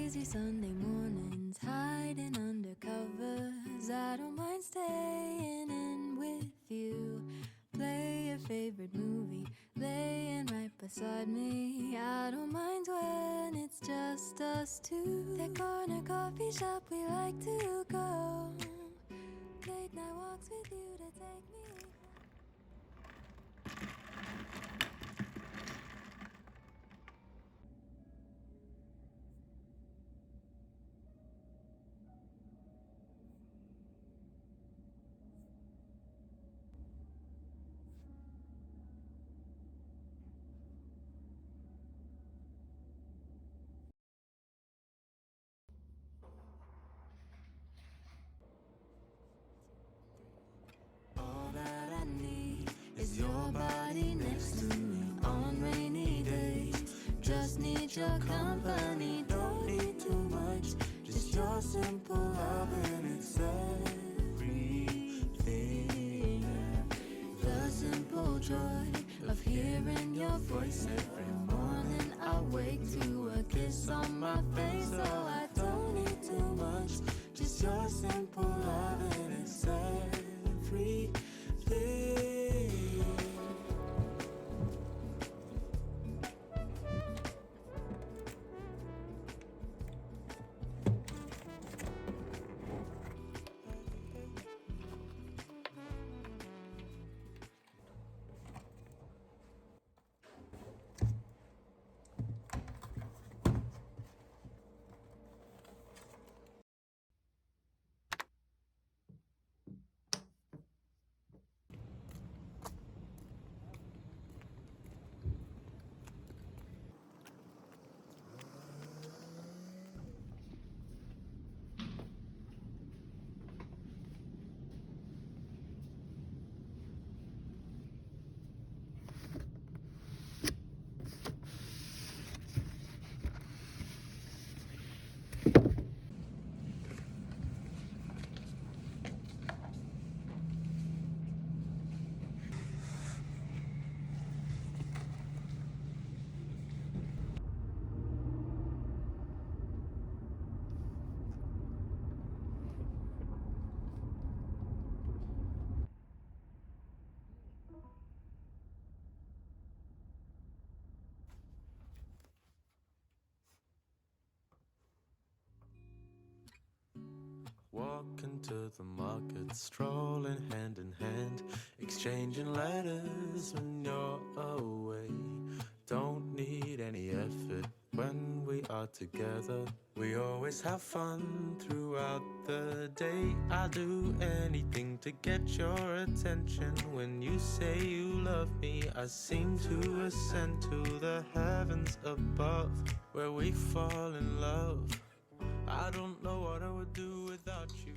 lazy Sunday mornings, hiding under covers. I don't mind staying in with you. Play your favorite movie, laying right beside me. I don't mind when it's just us two. That corner coffee shop we like to go. Late night walks with you to take me. All that I need is your body next to me on rainy days. Just need your company, don't need too much. Just your simple love and it's everything. The simple joy of hearing your voice every morning. I wake to a kiss on my face, so I don't need too much. Just your simple love and it's everything. Walking to the market, strolling hand in hand, exchanging letters when you're away. Don't need any effort when we are together. We always have fun throughout the day. I'll do anything to get your attention. When you say you love me, I seem to ascend to the heavens above, where we fall in love. I don't know what I would do without you.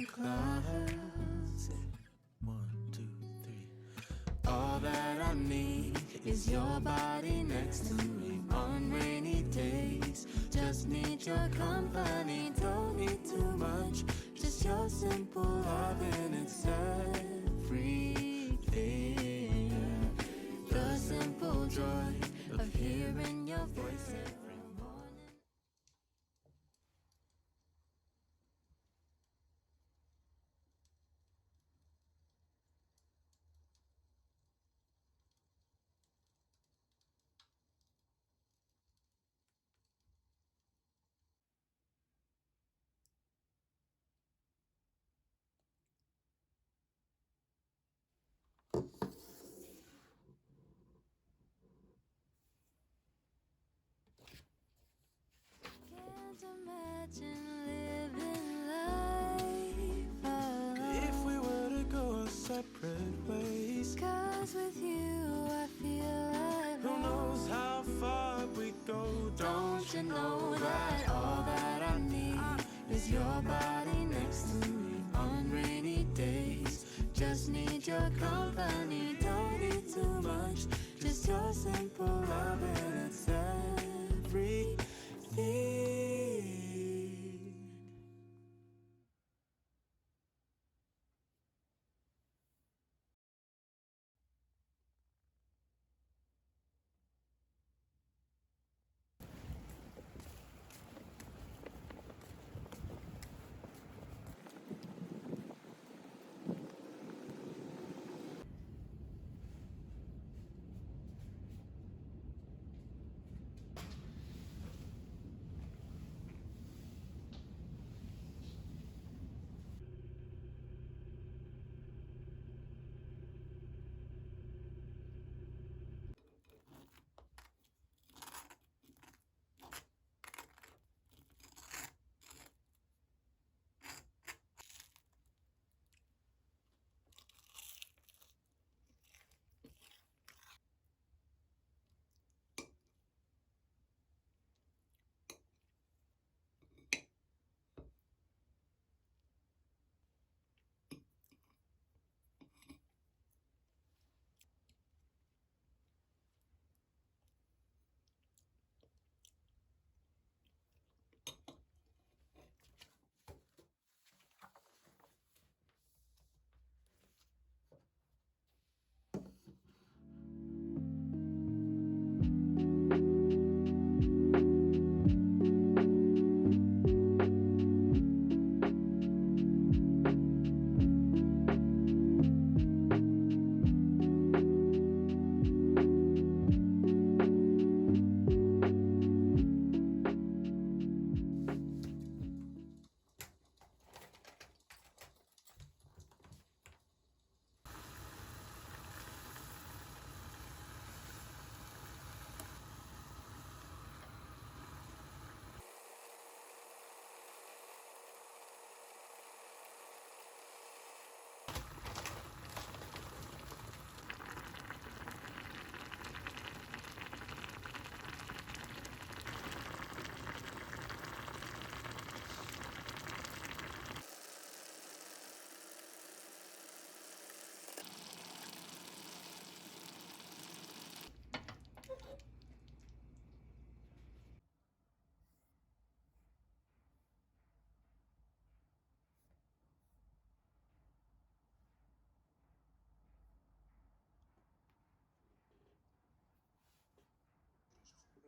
clouds. 1, 2, 3. All that I need is your body next to me on rainy days. Just need your company, don't need too much. Just your simple love and it's everything. The simple joy of hearing your voice every morning. Can't imagine living life alone. If we were to go our separate ways, 'cause with you I feel like who knows how far we go. Don't you know that all that I need is your body next to me on rainy days. Just need your company, don't need too much. Just your simple love and it's everything.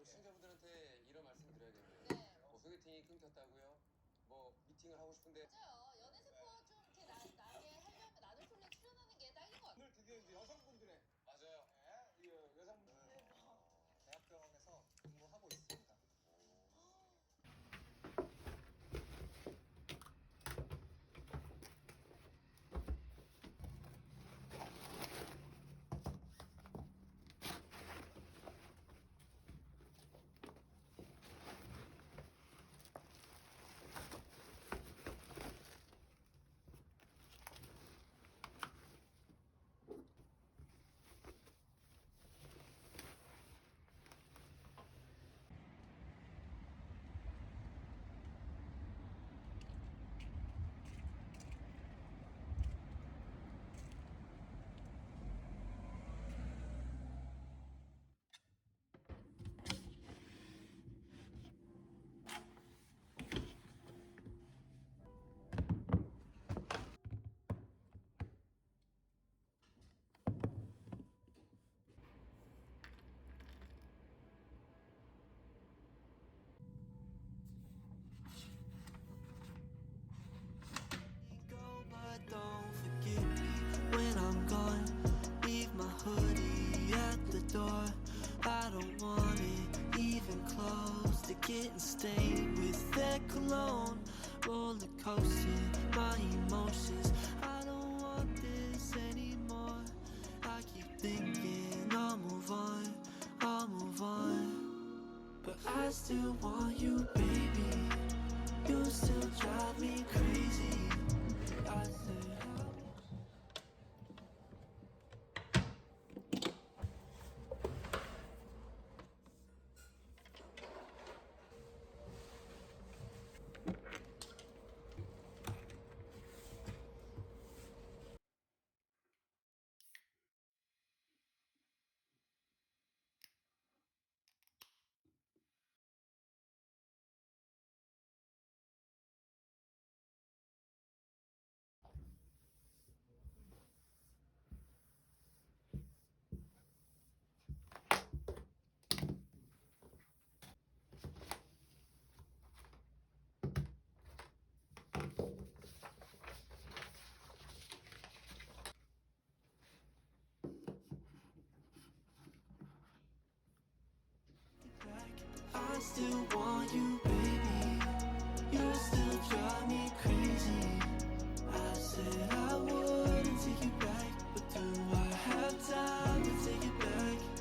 시청자분들한테 이런 말씀 드려야겠네요. 뭐 소개팅이 끊겼다고요? 뭐 미팅을 하고 싶은데 맞아요. 연애 세포 좀 이렇게 나게 하려면 나를 솔랭 출연하는 게 딱인 것 같아요. 오늘 드디어 이제 여성분들의 맞아요. 이 여성분 대학병원에서 근무하고 있습니다. getting stained with their cologne. Roller coasting my emotions. I don't want this anymore. I keep thinking I'll move on, I'll move on. But I still want you, baby. You still drive me crazy. I said I still want you, baby. You still drive me crazy. I said I wouldn't take you back, but do I have time to take it back?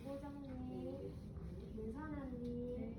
부장님, 문사장님.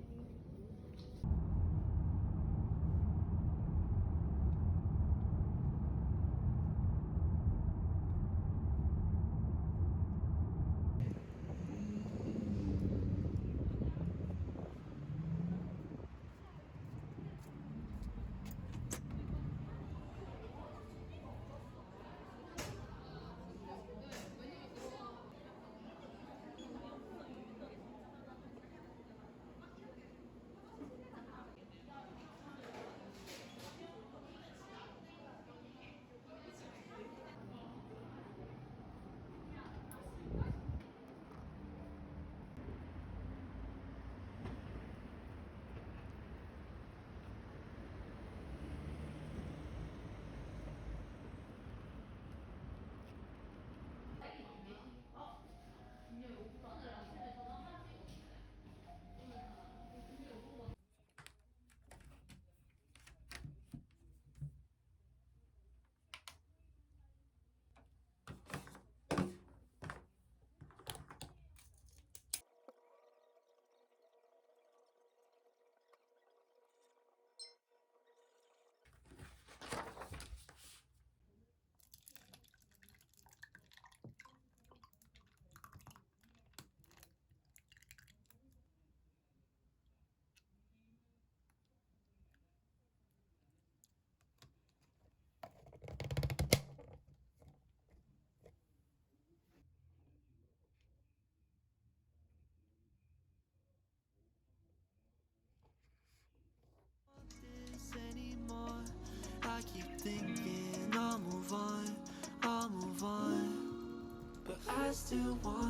Anymore. I keep thinking I'll move on, I'll move on. But I still want